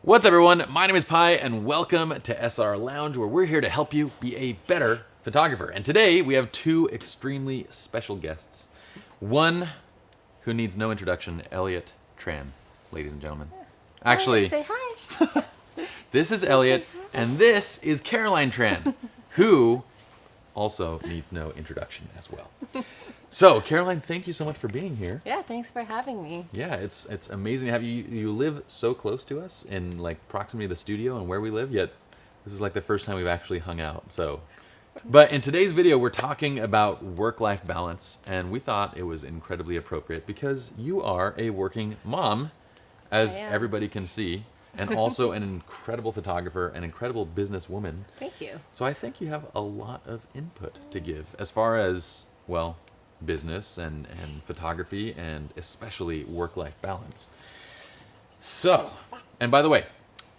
What's up, everyone? My name is Pi, and welcome to SR Lounge, where we're here to help you be a better photographer. And today we have two extremely special guests. One who needs no introduction, Elliot Tran, ladies and gentlemen. Actually, say hi. this is Elliot, and this is Caroline Tran, who also needs no introduction as well. So, Caroline, thank you so much for being here. Yeah, thanks for having me. Yeah, it's amazing to have you. You live so close to us in like proximity to the studio and where we live, yet this is like the first time we've actually hung out. So, but in today's video, we're talking about work-life balance, and we thought it was incredibly appropriate because you are a working mom, as everybody can see, and also an incredible photographer, an incredible businesswoman. Thank you. So I think you have a lot of input to give as far as, well, business and photography, and especially work-life balance. So, and by the way,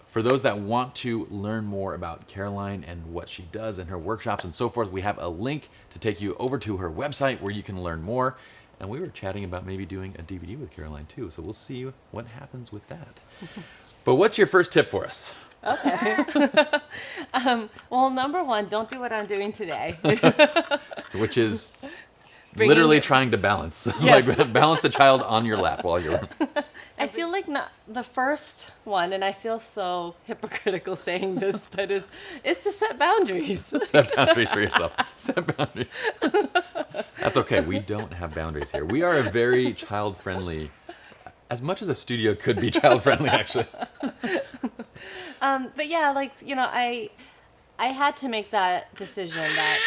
for those that want to learn more about Caroline and what she does and her workshops and so forth, we have a link to take you over to her website where you can learn more. And we were chatting about maybe doing a DVD with Caroline too, so we'll see what happens with that. But what's your first tip for us? Okay. Well, number one, don't do what I'm doing today. Which is literally trying to balance. Yes. Like balance the child on your lap while you're... I feel like not the first one, and I feel so hypocritical saying this, but it's to set boundaries. Set boundaries for yourself. Set boundaries. That's okay. We don't have boundaries here. We are a very child-friendly, as much as a studio could be child-friendly, actually. But yeah, like, you know, I had to make that decision that,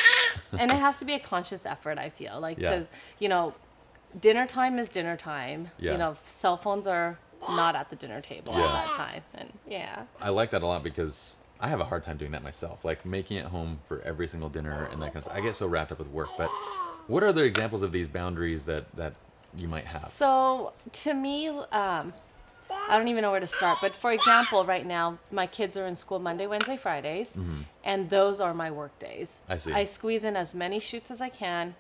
and it has to be a conscious effort, I feel. Like to, you know, dinner time is dinner time. Yeah. You know, cell phones are not at the dinner table at that time. And I like that a lot because I have a hard time doing that myself. Like making it home for every single dinner and that kind of stuff. I get so wrapped up with work. But what are other examples of these boundaries that you might have? So to me, I don't even know where to start. But for example, right now, my kids are in school Monday, Wednesday, Fridays. And those are my work days. I see. I squeeze in as many shoots as I can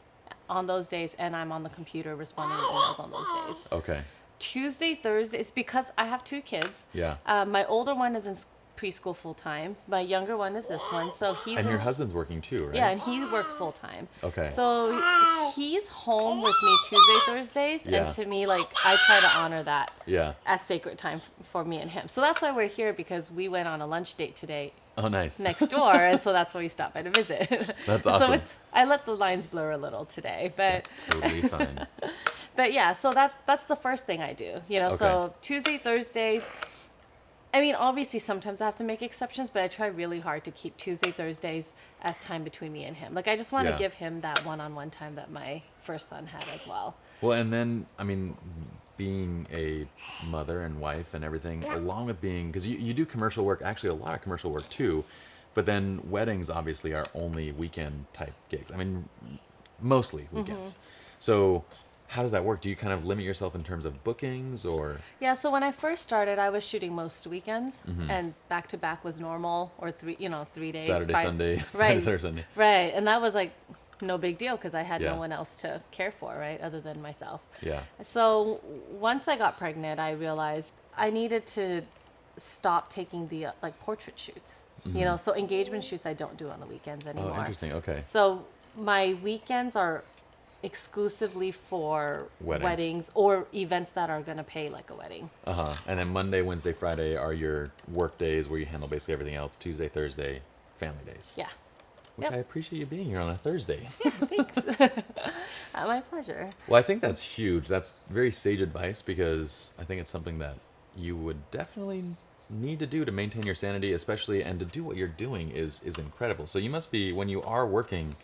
on those days, and I'm on the computer responding to emails on those days. Okay. Tuesday, Thursday, it's because I have two kids. Yeah. My older one is in preschool full time. My younger one is this one. So he's And your husband's working too, right? Yeah, and he works full time. Okay. So he's home with me Tuesday, Thursdays, and to me, like, I try to honor that as sacred time for me and him. So that's why we're here, because we went on a lunch date today. Oh, nice. Next door, and so that's why we stopped by to visit. That's awesome. So I let the lines blur a little today, but that's totally fine. But yeah, so that's the first thing I do. You know, so Tuesday, Thursdays. I mean, obviously sometimes I have to make exceptions, but I try really hard to keep Tuesday, Thursdays as time between me and him. Like, I just want to give him that one-on-one time that my first son had as well. Well, and then, I mean, being a mother and wife and everything, along with being, because you do commercial work, actually a lot of commercial work too, but then weddings obviously are only weekend type gigs. I mean, mostly weekends. So how does that work? Do you kind of limit yourself in terms of bookings, or? Yeah, so when I first started, I was shooting most weekends, and back to back was normal, or 3 days. Saturday, Sunday. Right. Friday, Saturday, Sunday. Right, and that was like no big deal because I had no one else to care for, right, other than myself. Yeah. So once I got pregnant, I realized I needed to stop taking the like portrait shoots. You know, so engagement shoots I don't do on the weekends anymore. Oh, interesting. Okay. So my weekends are exclusively for weddings or events that are going to pay like a wedding. And then Monday, Wednesday, Friday are your work days where you handle basically everything else. Tuesday, Thursday, family days. Yeah. Which I appreciate you being here on a Thursday. Yeah, thanks. My pleasure. Well, I think that's huge. That's very sage advice, because I think it's something that you would definitely need to do to maintain your sanity, especially, and to do what you're doing is incredible. So you must be, when you are working,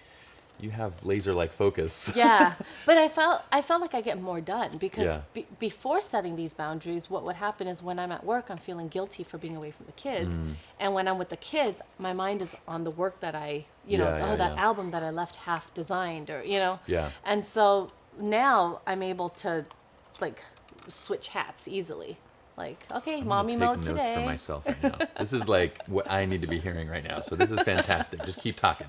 you have laser-like focus. Yeah, but I felt like I get more done because before setting these boundaries, what would happen is when I'm at work, I'm feeling guilty for being away from the kids, and when I'm with the kids, my mind is on the work that I, that album that I left half designed, or and so now I'm able to like switch hats easily. Like, okay, I'm mommy gonna mode take notes today. for myself right now. This is like what I need to be hearing right now. So this is fantastic. Just keep talking.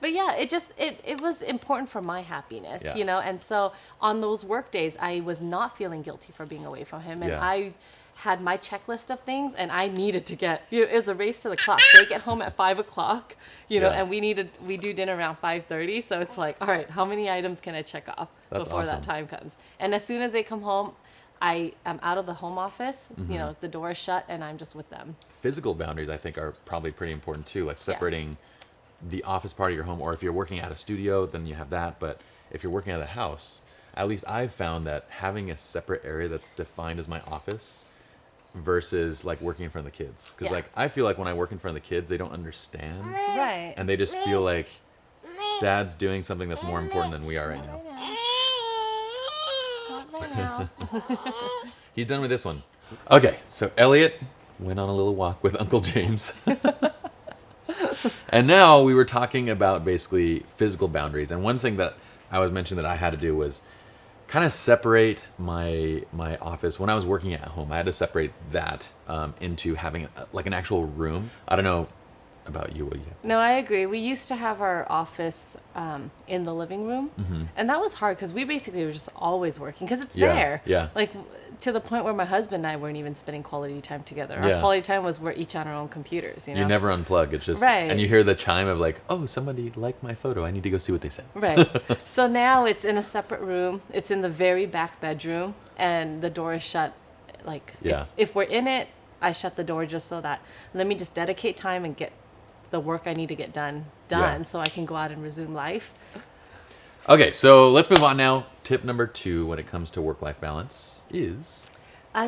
But yeah, it was important for my happiness, Yeah. you know. And so on those work days, I was not feeling guilty for being away from him, and Yeah. I had my checklist of things, and I needed to get. It was a race to the clock. They get home at 5 o'clock, you know, Yeah. and we do dinner around 5:30. So it's like, all right, how many items can I check off That's before awesome. that time comes? And as soon as they come home, I am out of the home office. Mm-hmm. You know, the door is shut, and I'm just with them. Physical boundaries, I think, are probably pretty important too. Like separating the office part of your home, or if you're working at a studio, then you have that. But if you're working at a house, at least I've found that having a separate area that's defined as my office versus like working in front of the kids. Because Yeah. like I feel like when I work in front of the kids, they don't understand, Right. and they just feel like dad's doing something that's more important than we are right now. Not right now. He's done with this one. Okay, so Elliot went on a little walk with Uncle James. And now we were talking about basically physical boundaries. And one thing that I was mentioning that I had to do was kind of separate my office. When I was working at home, I had to separate that into having like an actual room. I don't know about you. What do you have? No, I agree. We used to have our office in the living room, and that was hard because we basically were just always working because it's Yeah, there. yeah. Like to the point where my husband and I weren't even spending quality time together. Our Yeah. quality time was we're each on our own computers. You know. You never unplug. It's just Right. and you hear the chime of like, oh, somebody liked my photo. I need to go see what they said. Right. So now it's in a separate room. It's in the very back bedroom, and the door is shut. Like, Yeah. if we're in it, I shut the door just so that let me just dedicate time and get the work I need to get done, Yeah. so I can go out and resume life. Okay, so let's move on now. Tip number 2 when it comes to work-life balance is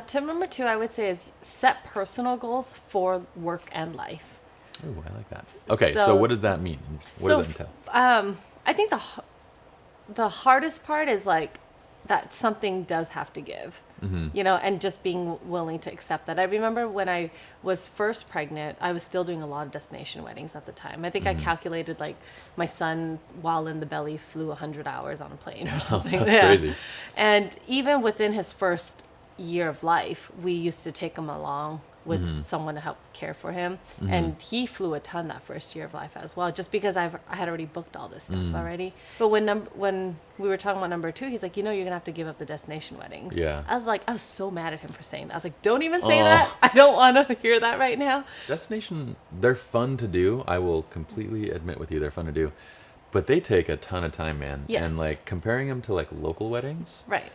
Tip number 2, I would say, is set personal goals for work and life. oh, I like that. Okay, so So- what does that mean? What does that entail? I think the hardest part is like that something does have to give, you know, and just being willing to accept that. I remember when I was first pregnant, I was still doing a lot of destination weddings at the time. I think I calculated like my son while in the belly flew 100 hours on a plane or something. That's crazy. And even within his first year of life, we used to take him along with someone to help care for him, and he flew a ton that first year of life as well, just because I had already booked all this stuff already. But when we were talking about number 2, he's like, you know, you're gonna have to give up the destination weddings. Yeah. I was so mad at him for saying that. I was like, don't even say Oh. that. I don't want to hear that right now. Destination, they're fun to do. I will completely admit with you, they're fun to do. But they take a ton of time, man. Yes. And like comparing them to like local weddings, Right.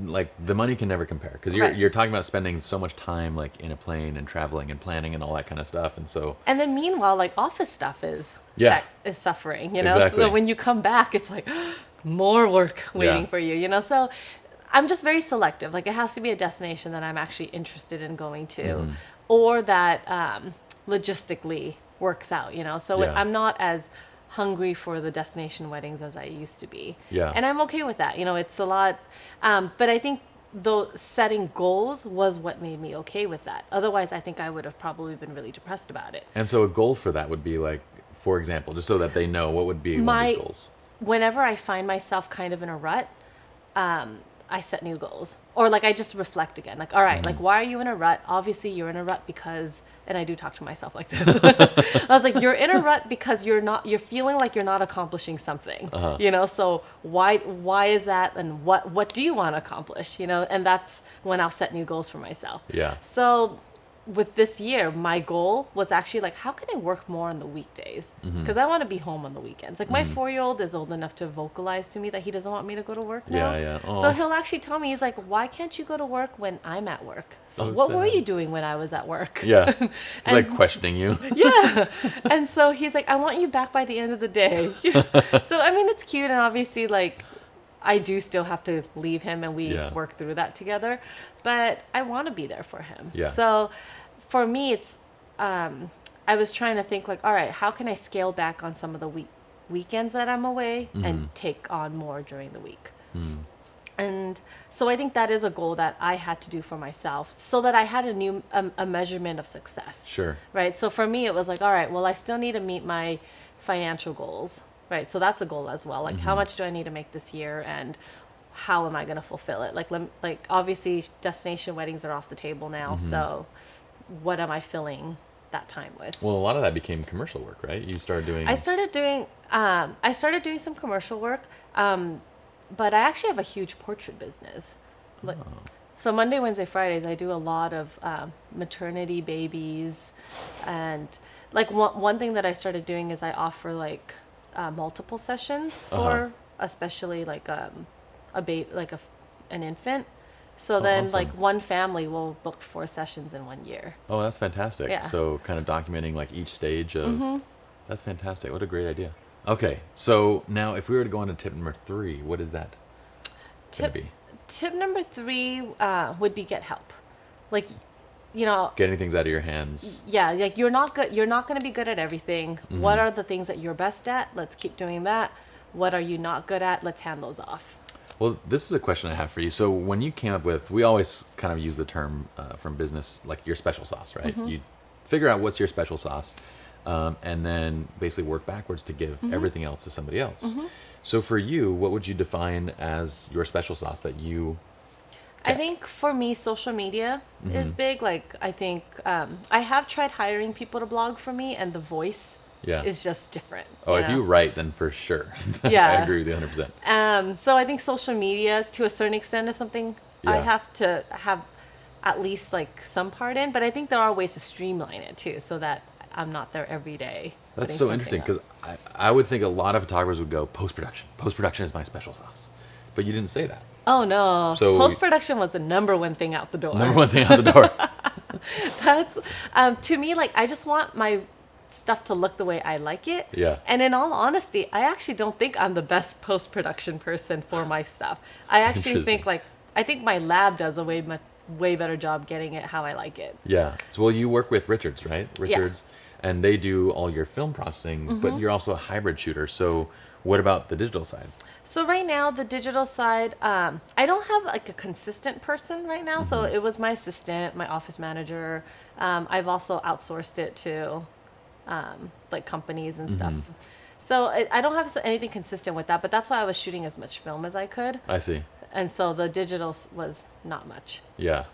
like the money can never compare because Right. you're talking about spending so much time like in a plane and traveling and planning and all that kind of stuff. And so And then meanwhile, like office stuff is Yeah. is suffering, you know. Exactly. So when you come back, it's like more work waiting Yeah. for you, you know. So I'm just very selective. Like it has to be a destination that I'm actually interested in going to, Mm-hmm. or that logistically works out, you know. So Yeah. I'm not as hungry for the destination weddings as I used to be. Yeah. And I'm okay with that. You know, it's a lot. But I think though setting goals was what made me okay with that. Otherwise, I think I would have probably been really depressed about it. And so a goal for that would be like, for example, just so that they know what would be one of My- these goals. Whenever I find myself kind of in a rut, I set new goals, or like I just reflect again. Like, all right, like why are you in a rut? Obviously, you're in a rut because, and I do talk to myself like this. I was like, you're in a rut because you're feeling like you're not accomplishing something, you know. So why is that? And what do you want to accomplish? You know, and that's when I'll set new goals for myself. Yeah. So with this year, my goal was actually like, how can I work more on the weekdays? Because I want to be home on the weekends. Like my 4-year-old is old enough to vocalize to me that he doesn't want me to go to work now. Yeah, yeah. Aw. So he'll actually tell me, he's like, why can't you go to work when I'm at work? So Oh, what were sad. you doing when I was at work? Yeah. He's like questioning you. Yeah. And so he's like, I want you back by the end of the day. So, I mean, it's cute. And obviously, like, I do still have to leave him and we Yeah. work through that together. But I want to be there for him. Yeah. So for me, it's, I was trying to think like, all right, how can I scale back on some of the weekends that I'm away and take on more during the week? And so I think that is a goal that I had to do for myself so that I had a measurement of success. Sure. Right. So for me, it was like, all right, well, I still need to meet my financial goals. Right. So that's a goal as well. Like, how much do I need to make this year? And how am I going to fulfill it? Like obviously destination weddings are off the table now. So what am I filling that time with? Well, a lot of that became commercial work, right? You started doing. I started doing some commercial work, but I actually have a huge portrait business. Like, so Monday, Wednesday, Fridays, I do a lot of maternity babies, and like one thing that I started doing is I offer like multiple sessions for especially like a baby, like an infant. So then awesome. like one family will book 4 sessions in 1 year. Oh, that's fantastic. Yeah. So kind of documenting like each stage of. That's fantastic. What a great idea. Okay, so now if we were to go on to tip number 3, what is that going to be? Tip number 3 would be get help. Like, you know, Getting things out of your hands. yeah, like you're not good. You're not going to be good at everything. What are the things that you're best at? Let's keep doing that. What are you not good at? Let's hand those off. Well, this is a question I have for you. So when you came up with, we always kind of use the term from business, like your special sauce, right? You figure out what's your special sauce, and then basically work backwards to give everything else to somebody else. So for you, what would you define as your special sauce that you... I think for me, social media is big. Like, I think I have tried hiring people to blog for me, and the voice is just different. Oh, if you write, then for sure. Yeah. I agree with you 100%. So I think social media, to a certain extent, is something I have to have at least like some part in. But I think there are ways to streamline it too, so that I'm not there every day. That's so interesting, because I would think a lot of photographers would go post-production. Post-production is my special sauce. But you didn't say that. Oh, no. So post-production was the number one thing out the door. Number one thing out the door. That's, to me, like, I just want my stuff to look the way I like it. Yeah. And in all honesty, I actually don't think I'm the best post-production person for my stuff. I actually think, like, I think my lab does a way better job getting it how I like it. Yeah. So, well, you work with Richards, right? Richards. Yeah. And they do all your film processing, but you're also a hybrid shooter. So what about the digital side? So right now, the digital side, I don't have like a consistent person right now. So it was my assistant, my office manager. I've also outsourced it to like companies and stuff. So I don't have anything consistent with that, but that's why I was shooting as much film as I could. I see. And so the digital was not much. Yeah,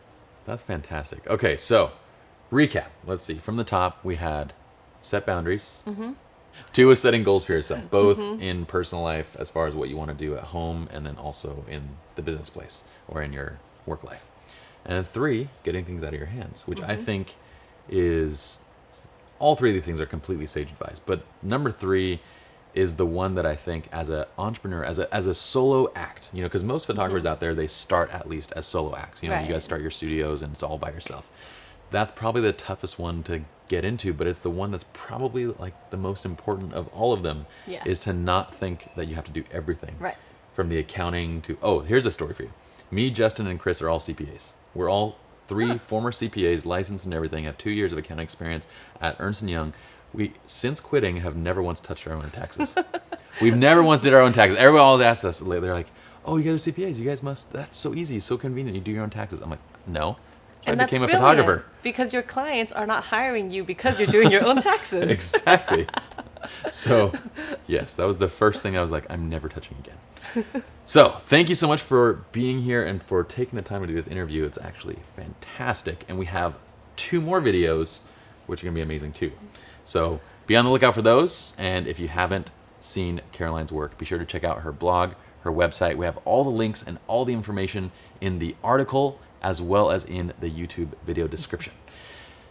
that's fantastic. Okay, so recap. Let's see. From the top, we had set boundaries. 2 is setting goals for yourself, both in personal life as far as what you want to do at home, and then also in the business place or in your work life. And then 3, getting things out of your hands, which I think is, all 3 of these things are completely sage advice. But number 3 is the one that I think as an entrepreneur, as a solo act, you know, because most photographers out there, they start at least as solo acts. You know, you guys start your studios and it's all by yourself. That's probably the toughest one to get into, but it's the one that's probably like the most important of all of them, is to not think that you have to do everything. Right. From the accounting to, oh, here's a story for you. Me, Justin, and Chris are all CPAs. We're all 3 former CPAs, licensed and everything, have 2 years of accounting experience at Ernst & Young. We, since quitting, have never once touched our own taxes. We've never once did our own taxes. Everyone always asks us, they're like, oh, you guys are CPAs. You guys must, that's so easy, so convenient. You do your own taxes. I'm like, no. I became a photographer. Because your clients are not hiring you because you're doing your own taxes. Exactly. So, yes, that was the first thing I was like, I'm never touching again. So, thank you so much for being here and for taking the time to do this interview. It's actually fantastic. And we have 2 more videos, which are going to be amazing too. So, be on the lookout for those. And if you haven't seen Caroline's work, be sure to check out her blog, her website. We have all the links and all the information in the article, as well as in the YouTube video description.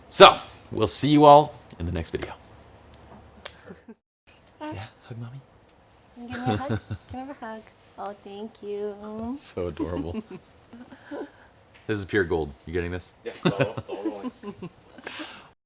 So, we'll see you all in the next video. Yeah, hug mommy. Give me a hug. Can I have a hug? Oh, thank you. So adorable. This is pure gold. You getting this? Yeah, it's all rolling.